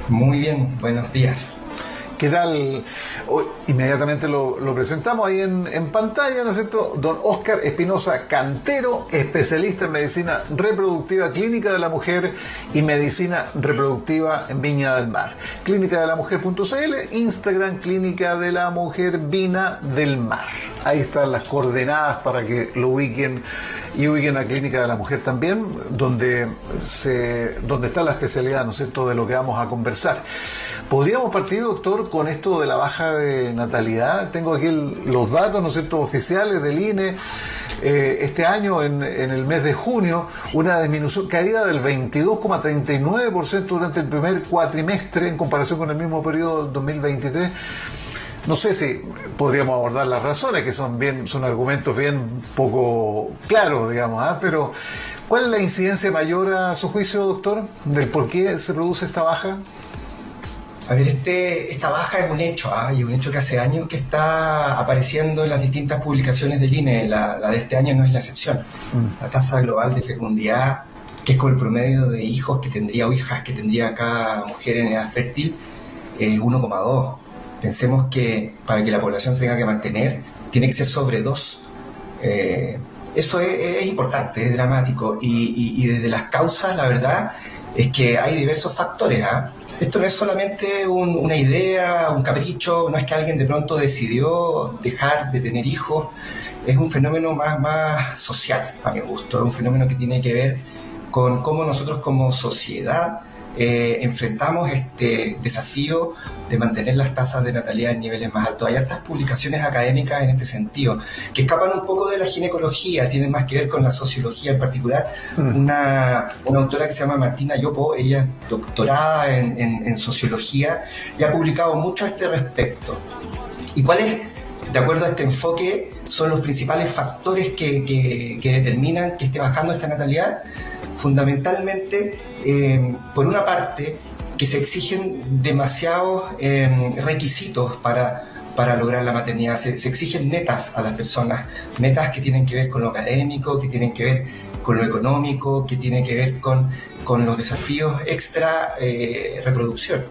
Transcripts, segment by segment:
Muy bien, buenos días. ¿Qué tal? Inmediatamente lo presentamos ahí en pantalla, ¿no es cierto? Don Óscar Espinosa Cantero, especialista en medicina reproductiva clínica de la mujer y medicina reproductiva en Viña del Mar. Clínicadelamujer.cl, Instagram Clínica de la Mujer Vina del Mar. Ahí están las coordenadas para que lo ubiquen y ubiquen a Clínica de la Mujer también, donde está la especialidad, ¿no es cierto?, de lo que vamos a conversar. ¿Podríamos partir, doctor, con esto de la baja de natalidad? Tengo aquí los datos, ¿no es cierto?, oficiales del INE. Este año, en el mes de junio, una disminución, caída del 22,39% durante el primer cuatrimestre en comparación con el mismo periodo del 2023. No sé si podríamos abordar las razones, que son argumentos bien poco claros, digamos, pero ¿cuál es la incidencia mayor a su juicio, doctor, del por qué se produce esta baja? A ver, esta baja es un hecho, y un hecho que hace años que está apareciendo en las distintas publicaciones del INE. La de este año no es la excepción. La tasa global de fecundidad, que es con el promedio de hijos que tendría o hijas que tendría cada mujer en edad fértil, es 1,2. Pensemos que para que la población se tenga que mantener, tiene que ser sobre 2. Eso es importante, es dramático. Y desde las causas, la verdad, es que hay diversos factores. Esto no es solamente una idea, un capricho, no es que alguien de pronto decidió dejar de tener hijos. Es un fenómeno más social, a mi gusto. Es un fenómeno que tiene que ver con cómo nosotros como sociedad enfrentamos este desafío de mantener las tasas de natalidad en niveles más altos. Hay hartas publicaciones académicas en este sentido, que escapan un poco de la ginecología, tienen más que ver con la sociología en particular. Una autora que se llama Martina Yopo, ella es doctorada en sociología y ha publicado mucho a este respecto. ¿Y cuáles, de acuerdo a este enfoque, son los principales factores que determinan que esté bajando esta natalidad? Fundamentalmente, por una parte, que se exigen demasiados requisitos para lograr la maternidad. Se exigen metas a las personas, metas que tienen que ver con lo académico, que tienen que ver con lo económico, que tienen que ver con los desafíos extra reproducción.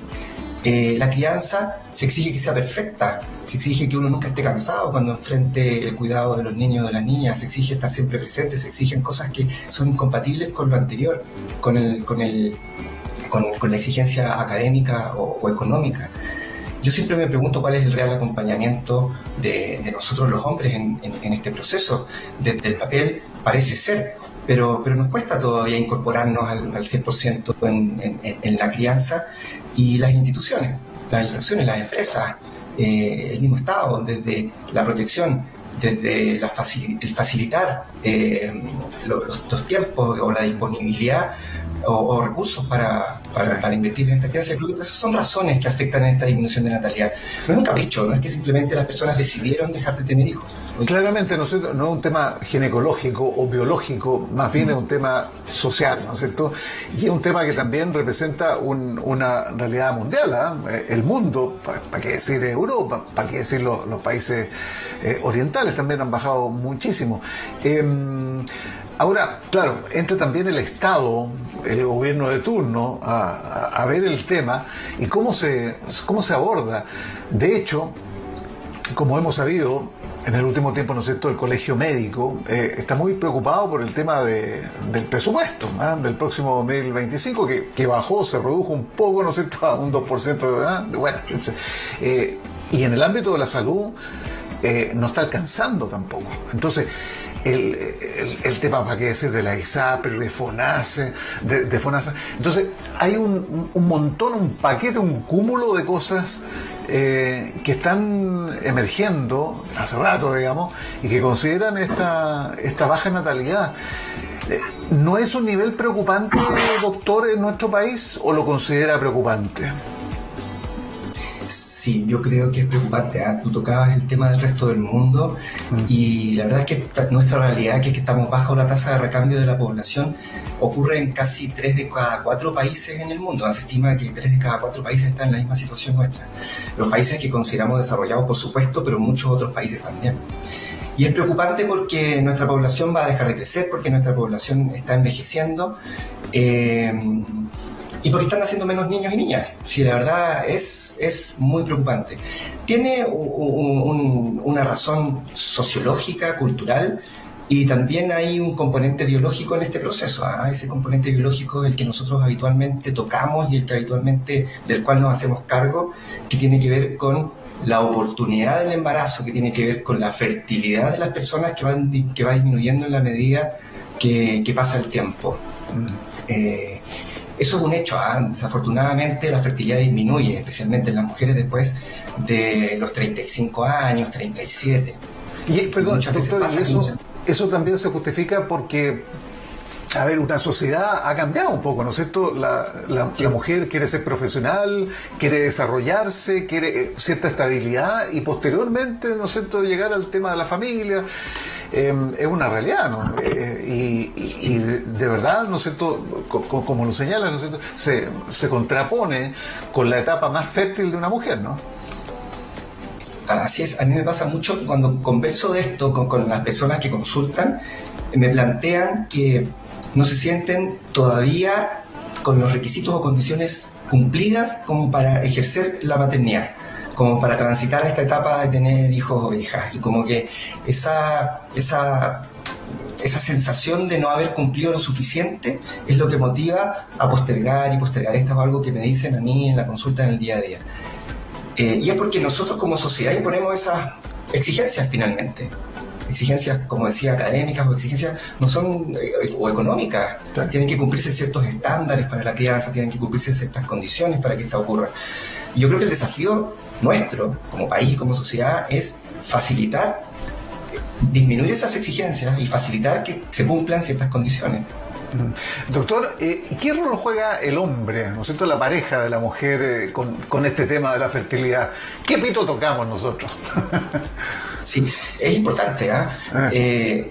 La crianza se exige que sea perfecta, se exige que uno nunca esté cansado cuando enfrente el cuidado de los niños o de las niñas, se exige estar siempre presente, se exigen cosas que son incompatibles con lo anterior, con la exigencia académica o económica. Yo siempre me pregunto cuál es el real acompañamiento de nosotros los hombres en este proceso. Desde el papel parece ser, pero nos cuesta todavía incorporarnos al 100% en la crianza. Y las instituciones, las empresas, el mismo Estado, desde la protección, desde el facilitar los tiempos o la disponibilidad o recursos para invertir en esta crianza. Creo que esas son razones que afectan en esta disminución de natalidad. No es un capricho, no es que simplemente las personas decidieron dejar de tener hijos. Claramente no es un tema ginecológico o biológico, más bien es un tema social, ¿no es cierto? Y es un tema que también representa una realidad mundial. El mundo, ¿para qué decir Europa? ¿Para qué decir los países orientales? También han bajado muchísimo. Ahora, claro, entra también el Estado, el gobierno de turno, a ver el tema y cómo se aborda. De hecho, como hemos sabido, en el último tiempo, ¿no es cierto?, el Colegio Médico está muy preocupado por el tema del presupuesto del próximo 2025, que bajó, se redujo un poco, ¿no es cierto?, a un 2%. Bueno, y en el ámbito de la salud no está alcanzando tampoco. Entonces, el tema, ¿para qué decir?, de la ISAPRE, de FONASA. Entonces, hay un montón, un paquete, un cúmulo de cosas que están emergiendo hace rato, digamos, y que consideran esta baja natalidad. ¿No es un nivel preocupante, doctor, en nuestro país, o lo considera preocupante? Sí, yo creo que es preocupante. Tú tocabas el tema del resto del mundo y la verdad es que nuestra realidad, que es que estamos bajo la tasa de recambio de la población, ocurre en casi 3 de cada 4 países en el mundo. Se estima que 3 de cada 4 países están en la misma situación nuestra. Los países que consideramos desarrollados, por supuesto, pero muchos otros países también. Y es preocupante porque nuestra población va a dejar de crecer, porque nuestra población está envejeciendo. y porque están naciendo menos niños y niñas. Sí, la verdad es muy preocupante. Tiene una razón sociológica, cultural, y también hay un componente biológico en este proceso. Ese componente biológico es el que nosotros habitualmente tocamos y el que habitualmente del cual nos hacemos cargo, que tiene que ver con la oportunidad del embarazo, que tiene que ver con la fertilidad de las personas que va disminuyendo en la medida que pasa el tiempo. Eso es un hecho. Desafortunadamente la fertilidad disminuye, especialmente en las mujeres después de los 35 años, 37. Perdón, doctor, eso también se justifica porque, a ver, una sociedad ha cambiado un poco, ¿no es cierto? La mujer quiere ser profesional, quiere desarrollarse, quiere cierta estabilidad y posteriormente, ¿no es cierto?, llegar al tema de la familia. Es una realidad, ¿no? Y de verdad, ¿no es cierto?, como lo señala, ¿no es cierto?, se contrapone con la etapa más fértil de una mujer, ¿no? Así es, a mí me pasa mucho que cuando converso de esto con las personas que consultan, me plantean que no se sienten todavía con los requisitos o condiciones cumplidas como para ejercer la maternidad, como para transitar a esta etapa de tener hijos o hijas, y como que esa sensación de no haber cumplido lo suficiente es lo que motiva a postergar y postergar. Esto es algo que me dicen a mí en la consulta en el día a día. Y es porque nosotros como sociedad imponemos esas exigencias finalmente. Exigencias, como decía, académicas, o exigencias no son o económicas. Claro. Tienen que cumplirse ciertos estándares para la crianza, tienen que cumplirse ciertas condiciones para que esto ocurra. Y yo creo que el desafío nuestro, como país y como sociedad, es facilitar, disminuir esas exigencias y facilitar que se cumplan ciertas condiciones. Doctor, ¿qué rol juega el hombre, ¿no es cierto?, la pareja de la mujer con este tema de la fertilidad? ¿Qué pito tocamos nosotros? Sí, es importante. Desde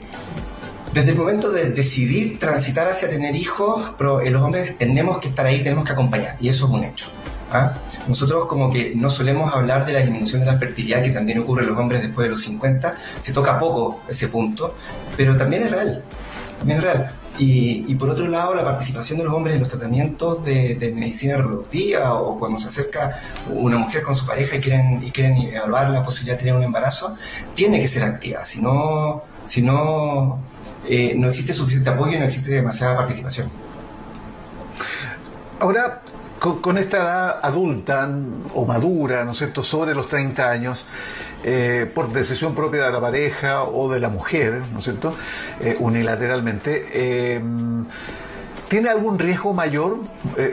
el momento de decidir transitar hacia tener hijos, los hombres tenemos que estar ahí, tenemos que acompañar, y eso es un hecho. Nosotros como que no solemos hablar de la disminución de la fertilidad, que también ocurre en los hombres después de los 50, se toca poco ese punto, pero también es real, Y por otro lado, la participación de los hombres en los tratamientos de medicina reproductiva, o cuando se acerca una mujer con su pareja y quieren evaluar la posibilidad de tener un embarazo, tiene que ser activa. Si no existe suficiente apoyo y no existe demasiada participación. Ahora, con esta edad adulta o madura, ¿no es cierto?, sobre los 30 años, por decisión propia de la pareja o de la mujer, ¿no es cierto?, unilateralmente, ¿tiene algún riesgo mayor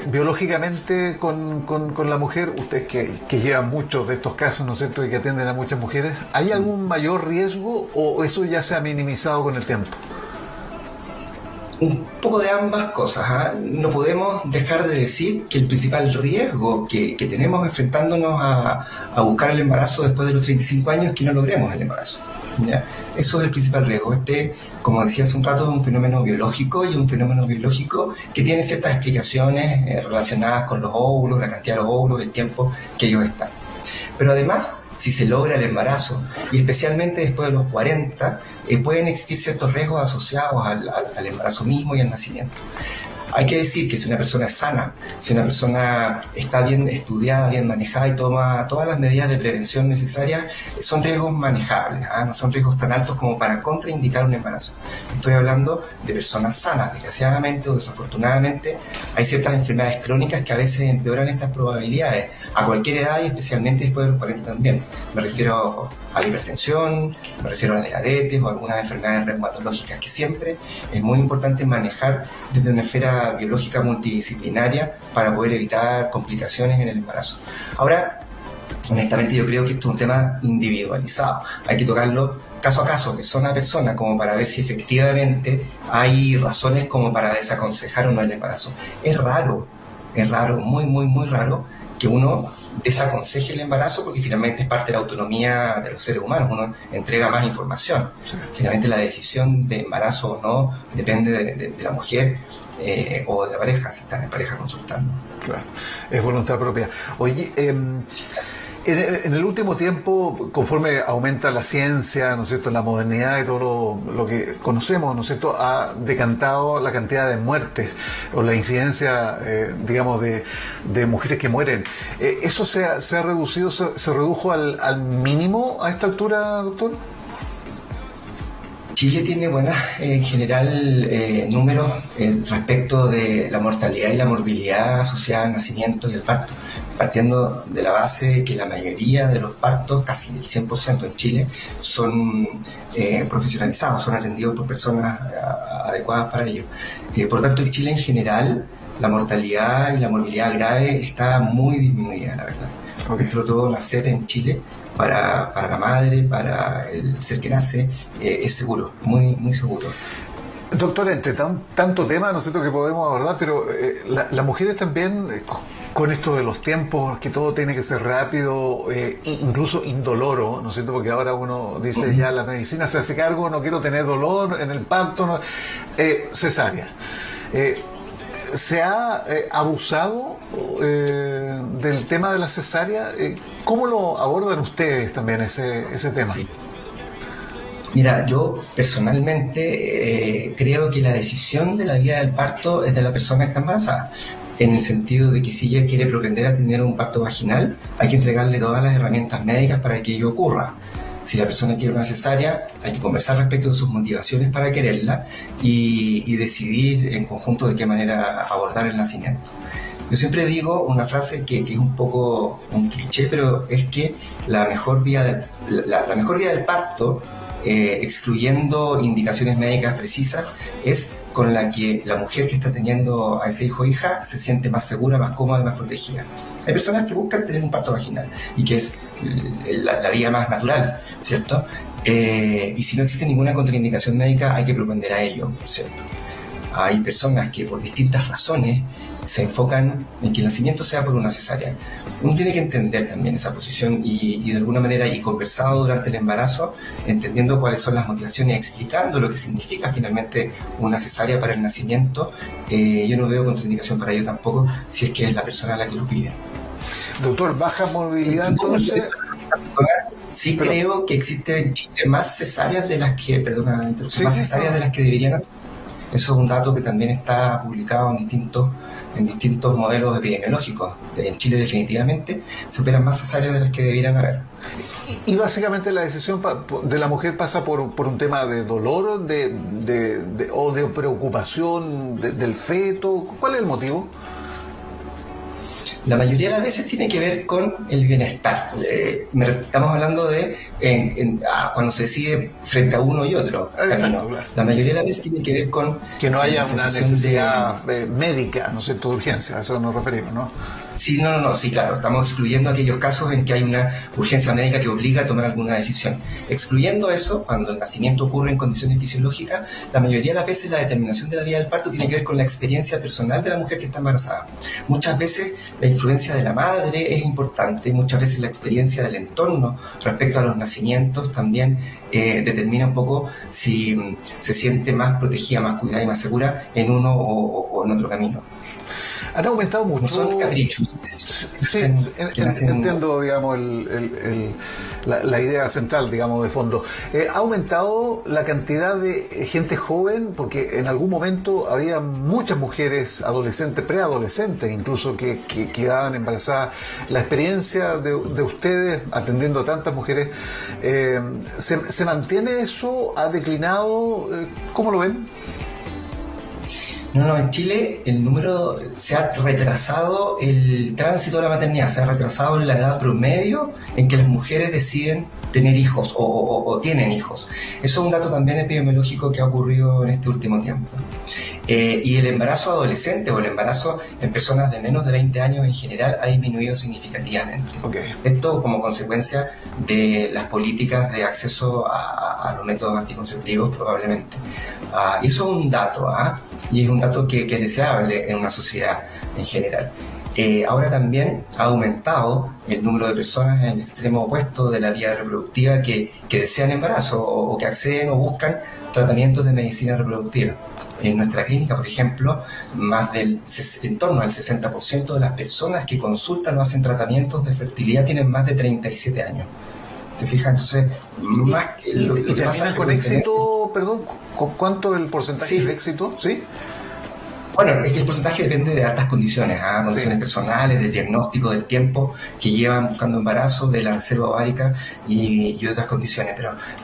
biológicamente con la mujer? Ustedes que llevan muchos de estos casos, ¿no es cierto?, y que atienden a muchas mujeres, ¿hay algún mayor riesgo o eso ya se ha minimizado con el tiempo? Un poco de ambas cosas. No podemos dejar de decir que el principal riesgo que tenemos enfrentándonos a buscar el embarazo después de los 35 años es que no logremos el embarazo, ¿ya? Eso es el principal riesgo. Como decía hace un rato, es un fenómeno biológico, y un fenómeno biológico que tiene ciertas explicaciones relacionadas con los óvulos, la cantidad de los óvulos, el tiempo que ellos están. Pero además, si se logra el embarazo, y especialmente después de los 40, pueden existir ciertos riesgos asociados al embarazo mismo y al nacimiento. Hay que decir que si una persona es sana, si una persona está bien estudiada, bien manejada y toma todas las medidas de prevención necesarias, son riesgos manejables, no son riesgos tan altos como para contraindicar un embarazo. Estoy hablando de personas sanas. Desgraciadamente o desafortunadamente hay ciertas enfermedades crónicas que a veces empeoran estas probabilidades a cualquier edad, y especialmente después de los 40 también. Me refiero a la hipertensión, me refiero a la diabetes o a algunas enfermedades reumatológicas que siempre es muy importante manejar desde una esfera biológica multidisciplinaria para poder evitar complicaciones en el embarazo. Ahora, honestamente yo creo que esto es un tema individualizado. Hay que tocarlo caso a caso, persona a persona, como para ver si efectivamente hay razones como para desaconsejar o no el embarazo. Es raro, muy, muy, muy raro que uno desaconseje el embarazo, porque finalmente es parte de la autonomía de los seres humanos. Uno entrega más información. Sí. Finalmente la decisión de embarazo o no depende de la mujer o de la pareja, si están en pareja consultando. Claro, es voluntad propia. Oye, En el último tiempo, conforme aumenta la ciencia, ¿no es cierto?, la modernidad y todo lo que conocemos, ¿no es cierto?, ha decantado la cantidad de muertes o la incidencia, digamos, de mujeres que mueren. ¿Eso se ha reducido, se redujo al mínimo a esta altura, doctor? Chile tiene buenas, en general, números respecto de la mortalidad y la morbilidad asociada al nacimiento y al parto, partiendo de la base de que la mayoría de los partos, casi el 100% en Chile, son profesionalizados, son atendidos por personas adecuadas para ello. Por lo tanto, en Chile en general, la mortalidad y la morbilidad grave está muy disminuida, la verdad. Okay. Sobre todo nacer en Chile, para la madre, para el ser que nace, es seguro, muy, muy seguro. Doctor, entre tanto tema, ¿no es cierto?, que podemos abordar, pero las mujeres también, con esto de los tiempos, que todo tiene que ser rápido, incluso indoloro, ¿no es cierto?, porque ahora uno dice, ya la medicina se hace cargo, no quiero tener dolor en el parto, no, cesárea. ¿Se ha abusado del tema de la cesárea? ¿Cómo lo abordan ustedes también ese tema? Sí. Mira, yo personalmente creo que la decisión de la vía del parto es de la persona que está embarazada, en el sentido de que si ella quiere propender a tener un parto vaginal, hay que entregarle todas las herramientas médicas para que ello ocurra. Si la persona quiere una cesárea, hay que conversar respecto de sus motivaciones para quererla y decidir en conjunto de qué manera abordar el nacimiento. Yo siempre digo una frase que es un poco un cliché, pero es que la mejor vía del parto, excluyendo indicaciones médicas precisas, es con la que la mujer que está teniendo a ese hijo o hija se siente más segura, más cómoda y más protegida. Hay personas que buscan tener un parto vaginal y que es la vía más natural, ¿cierto? Y si no existe ninguna contraindicación médica, hay que propender a ello, ¿cierto? Hay personas que por distintas razones se enfocan en que el nacimiento sea por una cesárea. Uno tiene que entender también esa posición y de alguna manera, y conversado durante el embarazo, entendiendo cuáles son las motivaciones, explicando lo que significa finalmente una cesárea para el nacimiento. Yo no veo contraindicación para ello tampoco, si es que es la persona a la que lo pide. Doctor, baja movilidad entonces. Sí, pero creo que existen en Chile más cesáreas de las que, cesáreas de las que deberían hacer. Eso es un dato que también está publicado en distintos modelos epidemiológicos. En Chile definitivamente se operan más cesáreas de las que debieran haber. Y básicamente la decisión de la mujer pasa por un tema de dolor o de preocupación del feto. ¿Cuál es el motivo? La mayoría de las veces tiene que ver con el bienestar. Estamos hablando de cuando se decide frente a uno y otro camino. Claro. La mayoría de las veces tiene que ver con que no haya una necesidad médica, ¿no es cierto?, de urgencia, a eso nos referimos, ¿no? Sí, sí, claro, estamos excluyendo aquellos casos en que hay una urgencia médica que obliga a tomar alguna decisión. Excluyendo eso, cuando el nacimiento ocurre en condiciones fisiológicas, la mayoría de las veces la determinación de la vía del parto tiene que ver con la experiencia personal de la mujer que está embarazada. Muchas veces la influencia de la madre es importante, muchas veces la experiencia del entorno respecto a los nacimientos también determina un poco si se siente más protegida, más cuidada y más segura en uno o en otro camino. Han aumentado mucho. No son caprichos. Sí, entiendo, digamos, la idea central, digamos, de fondo. Ha aumentado la cantidad de gente joven, porque en algún momento había muchas mujeres adolescentes, preadolescentes, incluso que quedaban embarazadas. La experiencia de ustedes atendiendo a tantas mujeres, ¿se mantiene eso? ¿Ha declinado? ¿Cómo lo ven? No, en Chile el número se ha retrasado, el tránsito de la maternidad se ha retrasado en la edad promedio en que las mujeres deciden tener hijos o tienen hijos. Eso es un dato también epidemiológico que ha ocurrido en este último tiempo. Y el embarazo adolescente o el embarazo en personas de menos de 20 años en general ha disminuido significativamente. Okay. Esto como consecuencia de las políticas de acceso a los métodos anticonceptivos probablemente. Y eso es un dato, y es un dato que es deseable en una sociedad en general. Ahora también ha aumentado el número de personas en el extremo opuesto de la vía reproductiva que desean embarazo o que acceden o buscan tratamientos de medicina reproductiva. En nuestra clínica, por ejemplo, en torno al 60% de las personas que consultan o hacen tratamientos de fertilidad tienen más de 37 años. ¿Te fijas? Entonces, más que lo que terminan pasa con éxito, perdón, ¿cuánto es el porcentaje Sí. de éxito? ¿Sí? Bueno, es que el porcentaje depende de altas condiciones, condiciones personales, de diagnóstico, del tiempo que llevan buscando embarazo, de la reserva ovárica y otras condiciones.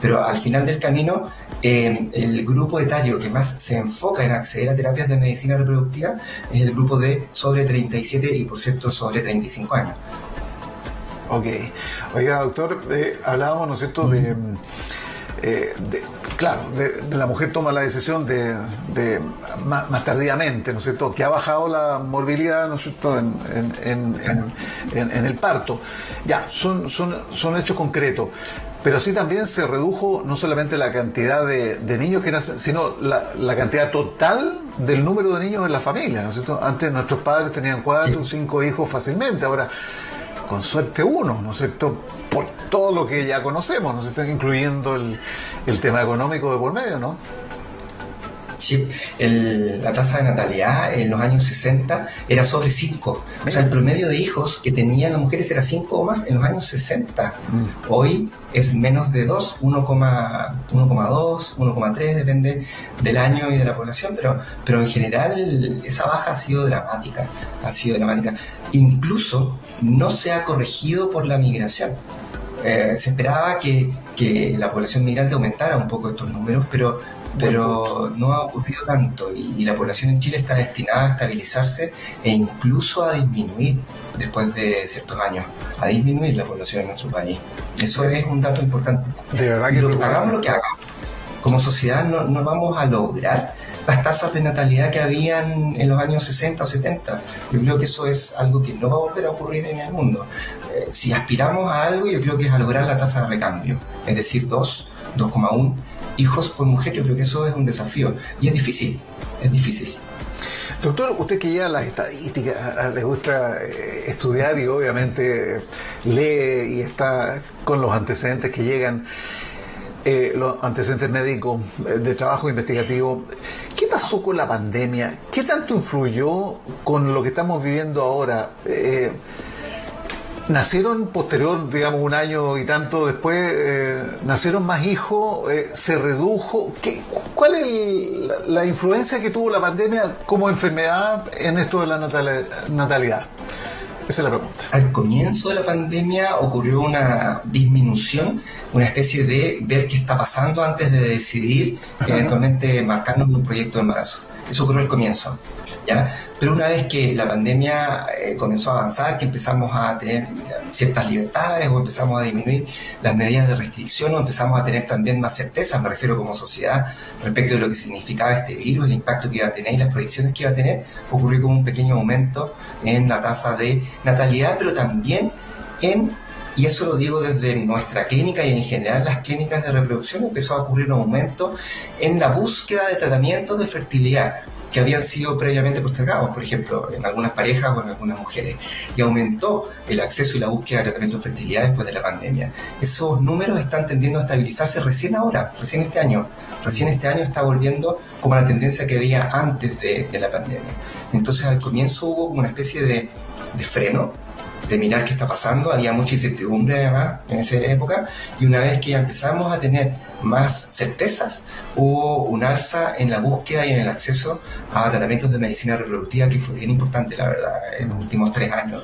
Pero al final del camino, el grupo etario que más se enfoca en acceder a terapias de medicina reproductiva es el grupo de sobre 37 y, por cierto, sobre 35 años. Ok. Oiga, doctor, hablábamos, ¿no es cierto?, claro, de la mujer toma la decisión de más tardíamente, ¿no es cierto?, que ha bajado la morbilidad, ¿no es cierto?, en el parto. Ya, son hechos concretos. Pero sí también se redujo no solamente la cantidad de niños que nacen, sino la cantidad total del número de niños en la familia, ¿no es cierto? Antes nuestros padres tenían 4 o 5 hijos fácilmente, ahora con suerte uno, ¿no es cierto?, por todo lo que ya conocemos, ¿no es cierto?, incluyendo el tema económico de por medio, ¿no? Sí, la tasa de natalidad en los años 60 era sobre 5. O sea, el promedio de hijos que tenían las mujeres era 5 o más en los años 60. Hoy es menos de 2, 1,2, 1,3, depende del año y de la población, pero en general esa baja ha sido dramática. Incluso no se ha corregido por la migración. Se esperaba que la población migrante aumentara un poco estos números, pero no ha ocurrido tanto y la población en Chile está destinada a estabilizarse e incluso a disminuir después de ciertos años, a disminuir la población en nuestro país. Eso es un dato importante. De verdad que hagamos lo que hagamos, como sociedad no vamos a lograr las tasas de natalidad que habían en los años 60 o 70. Yo creo que eso es algo que no va a volver a ocurrir en el mundo. Si aspiramos a algo, yo creo que es a lograr la tasa de recambio, es decir, 2,1 hijos por mujer. Yo creo que eso es un desafío y es difícil. Doctor, usted que ya las estadísticas le gusta estudiar y obviamente lee y está con los antecedentes que llegan, los antecedentes médicos de trabajo investigativo, ¿qué pasó con la pandemia? ¿Qué tanto influyó con lo que estamos viviendo ahora? ¿Nacieron posterior, digamos, un año y tanto después, nacieron más hijos, se redujo? ¿Cuál es la influencia que tuvo la pandemia como enfermedad en esto de la natalidad? Esa es la pregunta. Al comienzo de la pandemia ocurrió una disminución, una especie de ver qué está pasando antes de decidir eventualmente marcarnos un proyecto de embarazo. Eso ocurrió al comienzo, ¿ya? Pero una vez que la pandemia comenzó a avanzar, que empezamos a tener ciertas libertades o empezamos a disminuir las medidas de restricción o empezamos a tener también más certezas, me refiero como sociedad, respecto de lo que significaba este virus, el impacto que iba a tener y las proyecciones que iba a tener, ocurrió como un pequeño aumento en la tasa de natalidad, pero también y eso lo digo desde nuestra clínica y en general las clínicas de reproducción, empezó a ocurrir un aumento en la búsqueda de tratamientos de fertilidad que habían sido previamente postergados, por ejemplo, en algunas parejas o en algunas mujeres, y aumentó el acceso y la búsqueda de tratamientos de fertilidad después de la pandemia. Esos números están tendiendo a estabilizarse recién este año. Recién este año está volviendo como la tendencia que había antes de la pandemia. Entonces al comienzo hubo una especie de freno, de mirar qué está pasando, había mucha incertidumbre además en esa época, y una vez que ya empezamos a tener más certezas, hubo un alza en la búsqueda y en el acceso a tratamientos de medicina reproductiva que fue bien importante, la verdad, en los últimos 2 años,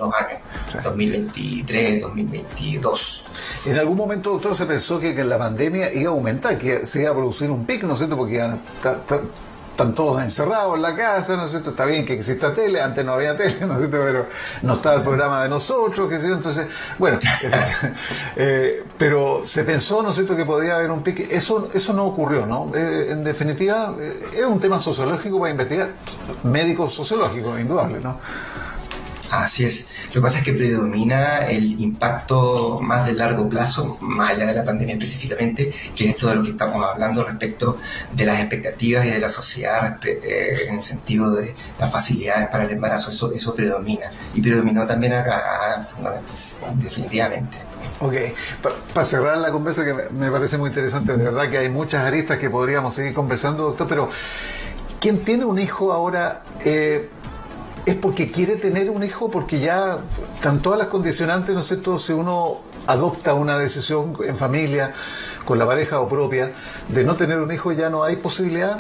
2023, 2022. En algún momento, doctor, se pensó que la pandemia iba a aumentar, que se iba a producir un pico, ¿no es cierto?, porque están todos encerrados en la casa, ¿no es cierto? Está bien que exista tele, antes no había tele, ¿no es cierto? Pero no estaba el programa de nosotros, qué sé yo, entonces, bueno, pero se pensó, ¿no es cierto?, que podía haber un pique. Eso no ocurrió, ¿no? En definitiva, es un tema sociológico para investigar, médico sociológico, indudable, ¿no? Así es. Lo que pasa es que predomina el impacto más de largo plazo, más allá de la pandemia específicamente, que es esto de lo que estamos hablando respecto de las expectativas y de la sociedad en el sentido de las facilidades para el embarazo. Eso predomina. Y predominó también acá, definitivamente. Ok, para cerrar la conversa, que me parece muy interesante, de verdad que hay muchas aristas que podríamos seguir conversando, doctor, pero ¿quién tiene un hijo ahora? ¿Es porque quiere tener un hijo? Porque ya están todas las condicionantes, ¿no es cierto? Si uno adopta una decisión en familia, con la pareja o propia, de no tener un hijo, ya no hay posibilidad.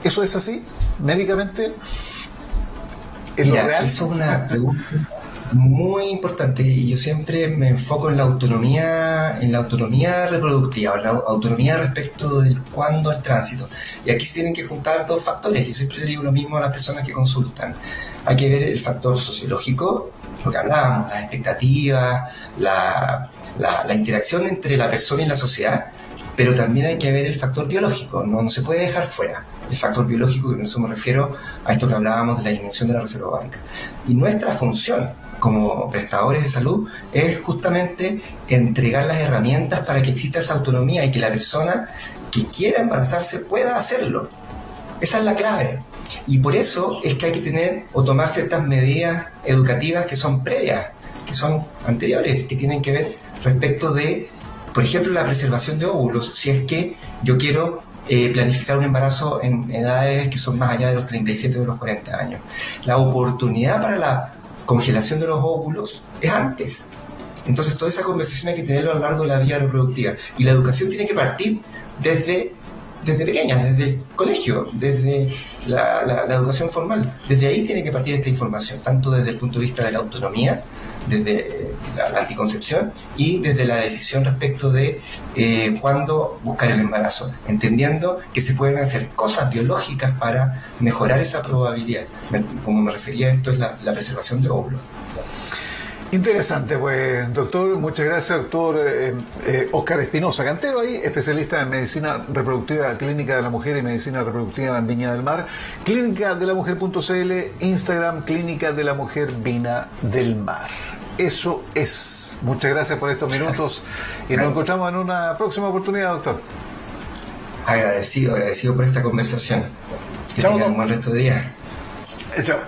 ¿Eso es así? ¿Médicamente? ¿Es lo real? Eso es una pregunta muy importante, y yo siempre me enfoco en la autonomía reproductiva, en la autonomía respecto del cuándo al tránsito. Y aquí se tienen que juntar dos factores. Yo siempre le digo lo mismo a las personas que consultan. Hay que ver el factor sociológico, lo que hablábamos, las expectativas, la interacción entre la persona y la sociedad, pero también hay que ver el factor biológico, no se puede dejar fuera. El factor biológico, que con eso me refiero a esto que hablábamos de la disminución de la reserva ovárica. Y nuestra función como prestadores de salud es justamente entregar las herramientas para que exista esa autonomía y que la persona que quiera embarazarse pueda hacerlo. Esa es la clave. Y por eso es que hay que tener o tomar ciertas medidas educativas que son previas, que son anteriores, que tienen que ver respecto de, por ejemplo, la preservación de óvulos. Si es que yo quiero planificar un embarazo en edades que son más allá de los 37 o de los 40 años. La oportunidad para la congelación de los óvulos es antes. Entonces toda esa conversación hay que tenerlo a lo largo de la vida reproductiva. Y la educación tiene que partir desde pequeña, desde el colegio, desde la educación formal. Desde ahí tiene que partir esta información, tanto desde el punto de vista de la autonomía, desde la anticoncepción y desde la decisión respecto de cuándo buscar el embarazo, entendiendo que se pueden hacer cosas biológicas para mejorar esa probabilidad. Como me refería a esto, es la preservación de óvulos. Interesante, pues, doctor, muchas gracias, doctor Óscar Espinosa Cantero, ahí, especialista en medicina reproductiva clínica de la mujer y medicina reproductiva en Viña del Mar, clínicadelamujer.cl, Instagram, Clínica de la Mujer Viña del Mar. Eso es. Muchas gracias por estos minutos y nos encontramos en una próxima oportunidad, doctor. Agradecido por esta conversación. Que tengan un buen resto de día. Chao.